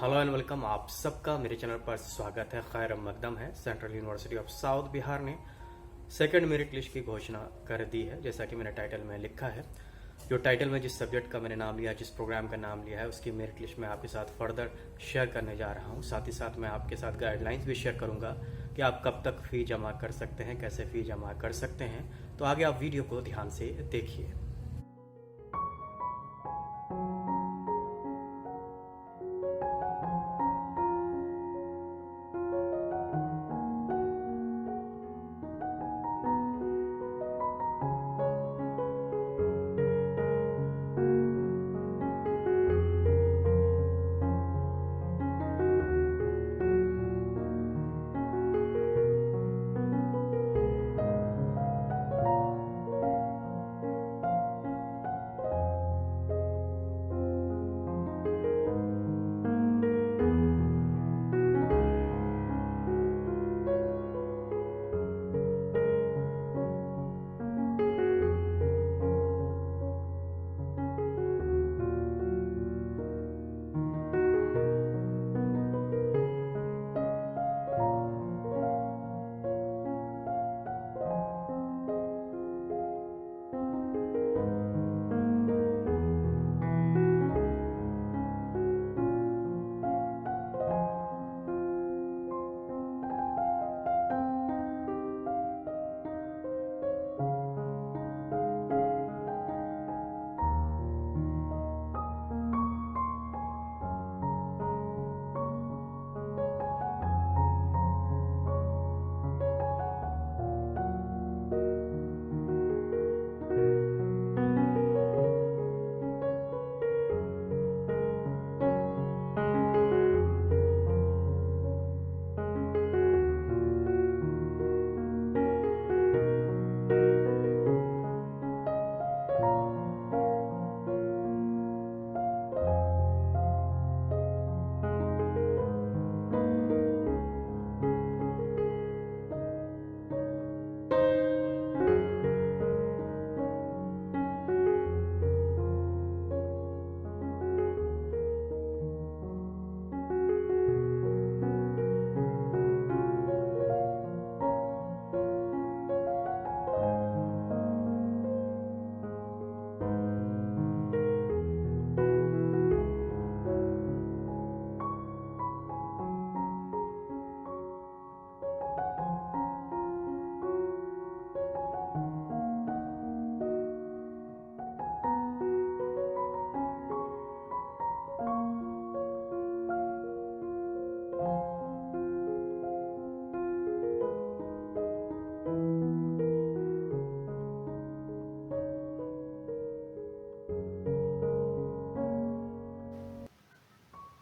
Hello and welcome. आप सबका मेरे चैनल पर स्वागत है। खैर मकदम है। Central university of south Bihar ने सेकंड मेरिट लिस्ट की घोषणा कर दी है। जैसा कि मैंने टाइटल में लिखा है, जो टाइटल में जिस सब्जेक्ट का मैंने नाम लिया, जिस प्रोग्राम का नाम लिया है, उसकी मेरिट लिस्ट मैं आपके साथ फर्दर शेयर करने जा रहा हूँ। साथ ही साथ मैं आपके साथ गाइडलाइंस भी शेयर करूँगा कि आप कब तक फ़ी जमा कर सकते हैं, कैसे फ़ी जमा कर सकते हैं। तो आगे आप वीडियो को ध्यान से देखिए।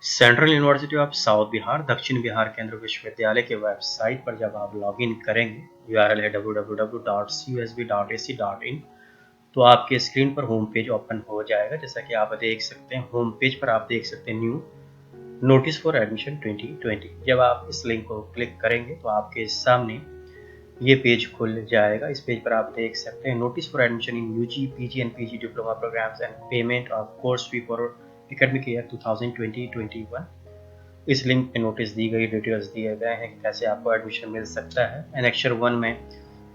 Central university of south Bihar दक्षिण बिहार केंद्र विश्वविद्यालय के वेबसाइट पर जब आप लॉगिन करेंगे, URL है www.cusb.ac.in, तो आपके स्क्रीन पर होम पेज ओपन हो जाएगा। जैसा कि आप देख सकते हैं, होम पेज पर आप देख सकते हैं न्यू नोटिस फॉर एडमिशन 2020। जब आप इस लिंक को क्लिक करेंगे तो आपके सामने ये पेज खुल जाएगा। इस पेज पर आप देख सकते हैं notice for admission in UG, PG and PG diploma programs and payment of course fee for academic year 2020-21। इस लिंक पे नोटिस दी गई, डिटेल्स दिए गए हैं कि कैसे आपको एडमिशन मिल सकता है। एनेक्चर 1 में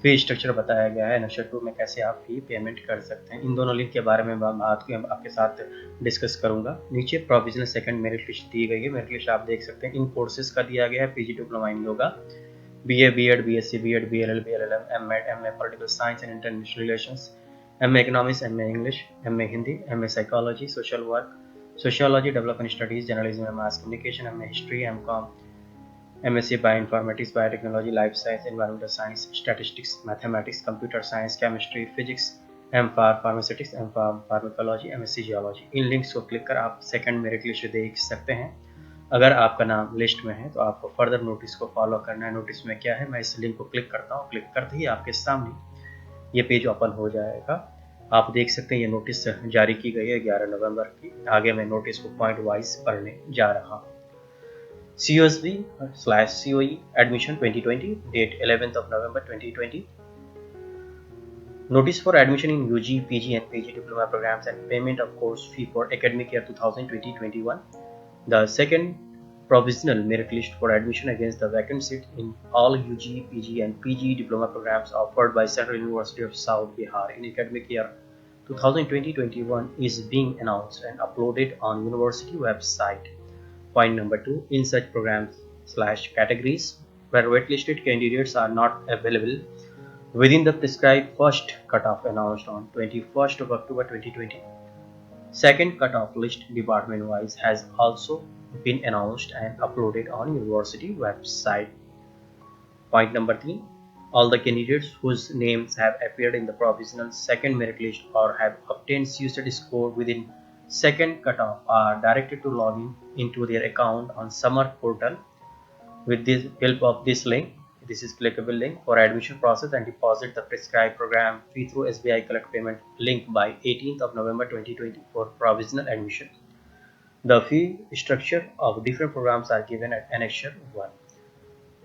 फी स्ट्रक्चर बताया गया है, एनेक्चर 2 में कैसे आप फी पेमेंट कर सकते हैं। इन दोनों लिंक के बारे में मैं आपके साथ डिस्कस करूंगा। नीचे प्रोविजनल सेकंड मेरिट लिस्ट दी गई है। मेरिट लिस्ट आप देख सकते हैं। इन कोर्सेज का दिया गया है, PG diploma in yoga, BA, BEd, BSc, BEd, BLL, BLLM, MEd, MA Political Science and International Relations, MA Economics, MA English, MA Hindi, MA Psychology, Social Work, Sociology, Development Studies, Journalism and Mass Communication, MA History, MCom, MSc Bioinformatics, Biotechnology, Life Science, Environmental Science, Statistics, Mathematics, Computer Science, Chemistry, Physics, MPharm Pharmaceutics, MPharm Pharmacology, MSc Geology। In links को click कर आप second merit list देख सकते हैं। अगर आपका नाम list में है तो आपको फर्दर नोटिस को फॉलो करना है। नोटिस में क्या है, मैं इस लिंक को क्लिक करता हूँ। क्लिक करते ही आपके सामने ये पेज ओपन हो जाएगा। आप देख सकते हैं ये नोटिस जारी की गई है 11 नवंबर की। आगे मैं नोटिस को पॉइंट वाइज पढ़ने जा रहा हूँ। CUSB/COE Admission 2020, date 11th of November 2020. Notice for admission in UG, PG and PG diploma programs and payment of course fee for academic year 2020-21. The second provisional merit list for admission against the vacant seat in all UG, PG and PG diploma programs offered by Central University of South Bihar in academic year 2020-21 is being announced and uploaded on university website. Point number 2. In such programs/categories where waitlisted candidates are not available within the prescribed first cutoff announced on 21st of October 2020, second cutoff list department-wise has also been announced and uploaded on university website. Point number 3. All the candidates whose names have appeared in the provisional second merit list or have obtained CUSET score within second cutoff are directed to log into their account on Summer portal with the help of this link. This is clickable link for admission process and deposit the prescribed program fee through SBI Collect Payment link by 18th of November 2020 for provisional admission. The fee structure of different programs are given at Annexure 1.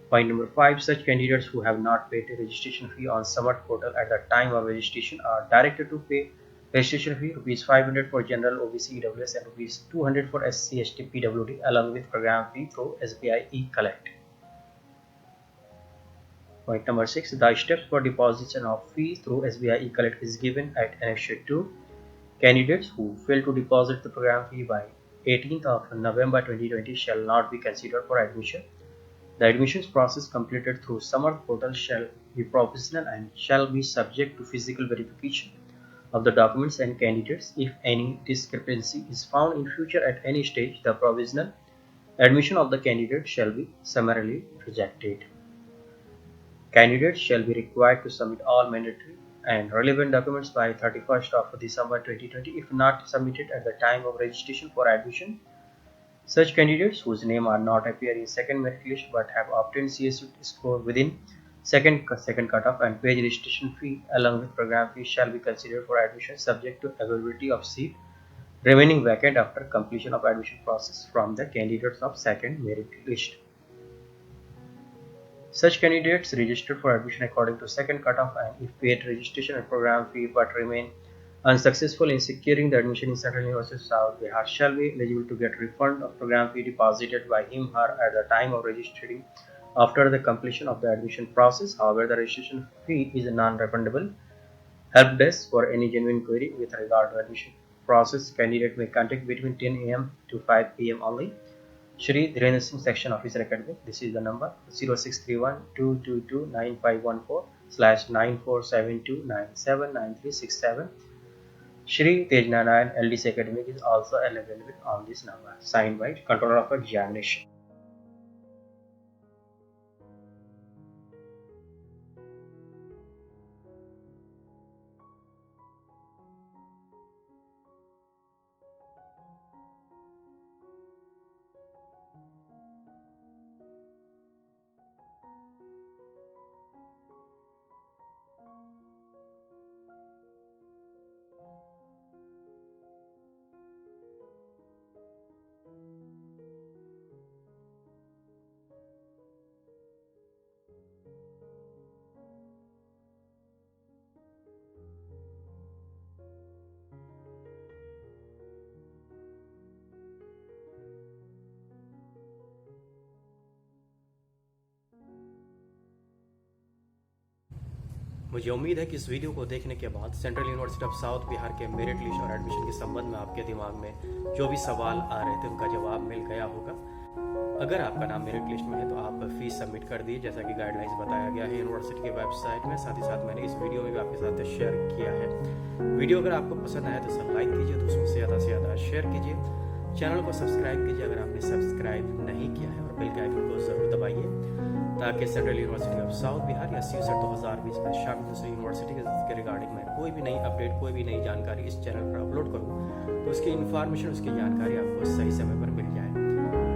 Point number 5. Such candidates who have not paid a registration fee on Summer portal at the time of registration are directed to pay registration fee Rs 500 for General OBC EWS and Rs 200 for SC ST PWD along with program fee through SBI e-Collect. Point number 6. The steps for deposition of fee through SBI e-Collect is given at Annexure 2. Candidates who fail to deposit the program fee by 18th of November 2020 shall not be considered for admission. The admissions process completed through Summer portal shall be provisional and shall be subject to physical verification of the documents and candidates. If any discrepancy is found in future at any stage, the provisional admission of the candidate shall be summarily rejected. Candidates shall be required to submit all mandatory and relevant documents by 31st of December 2020 if not submitted at the time of registration for admission. Such candidates whose name are not appear in second merit list but have obtained CSUT score within second cutoff and paid registration fee along with program fee shall be considered for admission subject to availability of seat remaining vacant after completion of admission process from the candidates of second merit list. Such candidates registered for admission according to second cutoff and if paid registration and program fee but remain unsuccessful in securing the admission in Central University of South Bihar shall be eligible to get refund of program fee deposited by him/her at the time of registering after the completion of the admission process. However, the registration fee is non-refundable. Help desk for any genuine query with regard to admission process. Candidate may contact between 10 a.m. to 5 p.m. only. Shri Dhirendra Singh, Section Officer Academic. This is the number 0631 222 9514/9472979367. Shri Tejnarayan LDC Academic is also available on this number. Signed by Controller of Examination. मुझे उम्मीद है कि इस video को देखने के बाद central university of south Bihar के मेरिट लिस्ट और एडमिशन के संबंध में आपके दिमाग में जो भी सवाल आ रहे थे उनका जवाब मिल गया होगा। अगर आपका नाम मेरिट लिस्ट में है तो आप फीस सबमिट कर दिए जैसा कि गाइडलाइंस बताया गया है यूनिवर्सिटी के वेबसाइट में। साथ ही साथ मैंने इस वीडियो में भी आपके साथ शेयर किया है। वीडियो अगर आपको पसंद आया तो सब लाइक कीजिए, दोस्तों से ज़्यादा शेयर कीजिए, चैनल को सब्सक्राइब कीजिए अगर आपने सब्सक्राइब नहीं किया है और बेल के आइकन को ज़रूर दबाइए ताकि central university of south Bihar या CUSET 2020 में शामिल दूसरी यूनिवर्सिटी के रिगार्डिंग मैं कोई भी नई अपडेट, कोई भी नई जानकारी इस चैनल पर अपलोड करूँ तो उसकी इन्फॉर्मेशन, उसकी जानकारी आपको सही समय पर मिल जाए।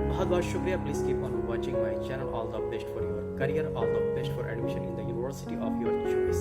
बहुत बहुत शुक्रिया। Please keep on watching my channel. All the best for your career, all the best for admission in the university of your choice.